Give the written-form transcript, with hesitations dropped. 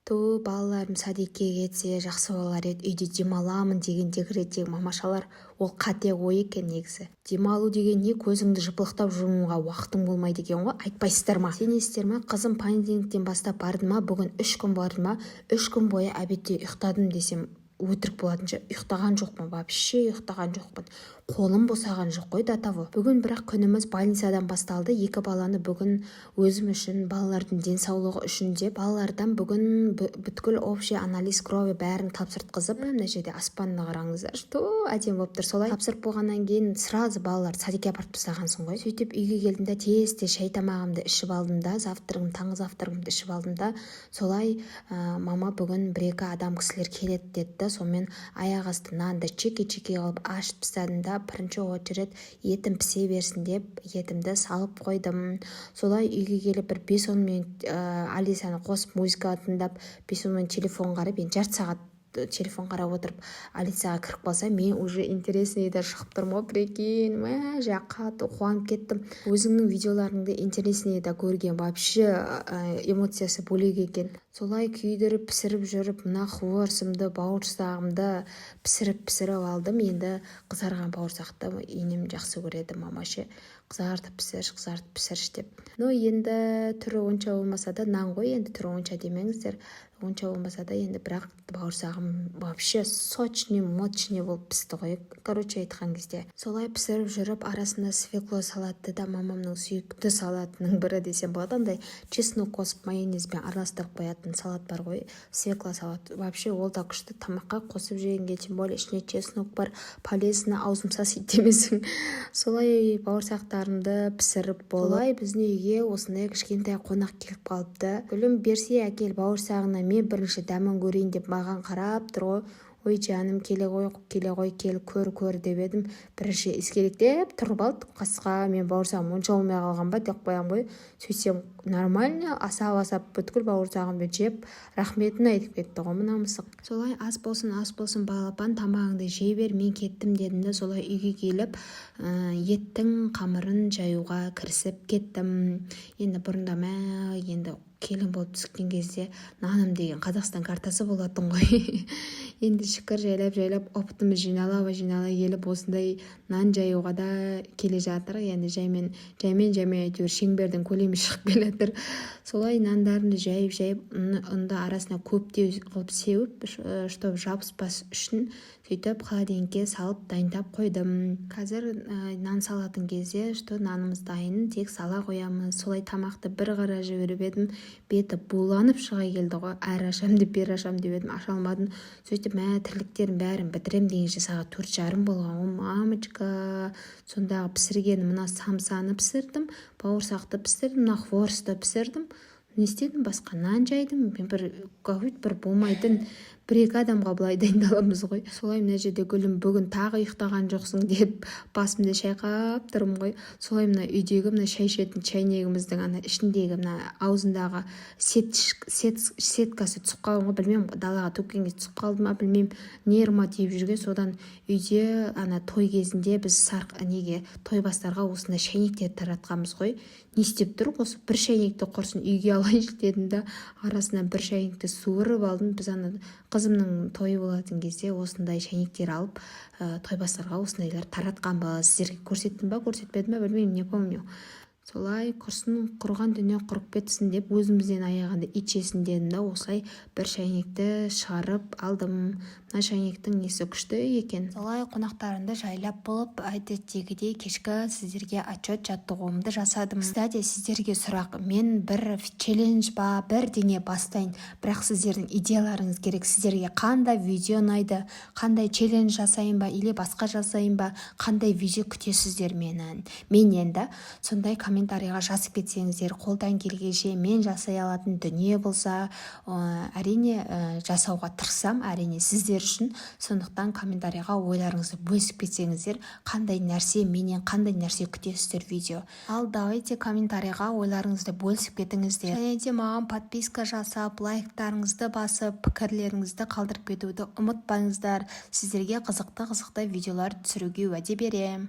Балаларым садикке кетсе жақсы болар еді, үйде демаламын дегендегі мамашалар, ол қате ой екен негізі. Демалу деген не, көзіңді жыпылықтап жұмуға уақытың болмайды екен ғой, айтпайсыздар ма? Сенесіздер ма? Қызым понедельниктен бастап барды ма, бүгін 3 күн барды ма, 3 күн бойы обедте ұйықтадым десем өтірік болатынша, ұйықтаған жоқпын, вообще ұйықтаған жоқпын. Қолым босаған жоқ қой до того. Бүгін бірақ күніміз больницадан басталды. 2 баланы бүгін өзім үшін, балалардың денсаулығы үшін деп, балалардан бүгін бүткіл общий анализ крови бәрін тапсыртқызып, мына жерде аспанына қараңыздар, что әдемі болып тұр. Солай тапсырып болғаннан кейін сразу балалар садикке апарып тастағансың ғой. Сөйтіп үйге келдім де тез шай тамағымды ішіп алдым да, таңғы завтрагымды ішіп алдым да, солай мама бүгін 1-2 адам кісілер келеді деді. Сонымен аяқ асты нанды чеке-чеке қылып ашып тастадым да, бірінші очередь етім пісе берсін деп етімді салып қойдым. Солай үйге келіп бір 5-10 минут Алисаны қосып музыка тыңдап, 5-10 минут телефон қарап, енді жарты сағат телефон қарап отырып Алисаға кіріп қалса, мен уже интересныйда шығып тұрмын ғой, прикинь, жаққа қуанып кеттім. Өзіңнің видеоларыңды интересныйда көрген, вообще эмоциясы бөлек екен. Солай күйдіріп пісіріп жүріп, мына хворсымды, бауырсағымды пісіріп алдым. Енді қызарған бауырсақты енем жақсы көреді, мамашы қызартып пісірші деп. Но енді түрі онша болмаса да, нан ғой, енді түрі онша демеңіздер. Онша болмаса да, енді бірақ бауырсағым вообще сочный, мощный болып пісті ғой. Короче айтқан кезде. Солай пісіріп жүріп, арасында свекло салатты да, мамамның сүйікті салатының бірі десем болады. Андай чеснок қосып майонезбен араластырып қоятын салат бар ғой, свекло салат. Вообще ол да күшті, тамаққа қосып жегенге, тем более ішіне чеснок бар, полезно, аузым сасиды демесің. Солай бауырсақтарымды пісіріп болай, біздің үйге осындай кішкентай қонақ келіп қалыпты. Гүлім, берсе әкел бауырсағына, мен бірінші дәмін көрейін деп маған қарап тұр ғой. Ой жаным, келе ғой, көр деп едім. Бірінші искелектеп тұрып алды қасқа. Мен бауырсағым онша болмай қалған ба деп қоям ғой. Сөйтсем нормально асап бүткіл бауырсағымды жеп, рахметін айтып кетті ғой мына мысық. Солай ас болсын балапан, тамағыңды жей бер, мен кеттім дедім де, солай үйге келіп еттің қамырын жаюға кірісіп кеттім. Енді бұрында енді келін болып түскен кезде наным деген Қазақстан картасы болатын ғой. Енді шүкір жайлап опытымыз жинала келіп осындай нан жаюға да келе жатыр. Енді жаймен әйтеуір шеңбердің көлемі шығып келе жатыр. Солай нандарымды жайып ұнды арасына көптеу қылып сеуіп, чтобы жабыспас үшін сөйтіп холодильникке салып дайындап қойдым. Қазір нан салатын кезде, что нанымыз дайын, тек сала қоямыз. Солай тамақты бір қара жіберіп едім, беті буланып шыға келді ғой. Әрі ашам деп бері ашам деп едім, аша алмадым. Сөйтіп тірліктерін бәрін бітірем дегенше сағат 4:30 болған ғой. Мамочка, сондағы пісіргенім, мына самсаны пісірдім, бауырсақты пісірдім, мына хворсты пісірдім. Не істедім? Басқа нан жайдым. Мен бір болмайтын 1-2 адамға былай дайындаламыз ғой. Солай мына жерде гүлім, бүгін тағы ұйықтаған жоқсың деп басымды шайқап тұрмын ғой. Солай мына үйдегі мына шай ішетін чайнегіміздің ана ішіндегі мына аузындағы сеткасы түсіп қалған ғой. Білмеймін, далаға төккенге түсіп қалды ма, білмеймін, нерма тиіп жүрген. Содан үйде ана той кезінде біз той бастарға осындай шайнектер таратқанбыз ғой. Не істеп тұр? Осы бір шайнекті құрсын үйге алайыншы дедім да, арасынан бір шайнекті суырып алдым. Біз қызымның тойы болатын кезде осындай шайнектер алып, тойбастарға осындайлар таратқан ба, сіздерге көрсеттім ба, көрсетпедім ба, білмеймін, не помню. Солай құрсын, құрған дүние құрып кетсін деп, өзімізден аяғанды итшесін дедім да, осылай бір шайнекті шығарып алдым. Мына шайнектің несі күшті екен. Солай қонақтарымды жайлап болып, әдеттегідей кешкі сіздерге отчет жаттығуымды жасадым. Кстати, сіздерге сұрақ, мен бір челлендж ба, бір дене бастайын, бірақ сіздердің идеяларыңыз керек. Сіздерге қандай видео ұнайды, қандай челлендж жасайын ба, или басқа жасайын ба, қандай видео күтесіздер менен да, сондай комментарийға жазып кетсеңіздер, қолдан келгенше мен жасай алатын дүние болса, әрине жасауға тырысам, әрине сіздер үшін. Сондықтан комментарийға ойларыңызды бөлісіп кетсеңіздер, қандай нәрсе менен, қандай нәрсе күтесіздер видео. Ал давайте комментарийға ойларыңызды бөлісіп кетіңіздер. Және де маған подписка жасап, лайктарыңызды басып, пікірлеріңізді қалдырып кетуді ұмытпаңыздар. Сіздерге қызықты видеолар түсіруге уәде берем.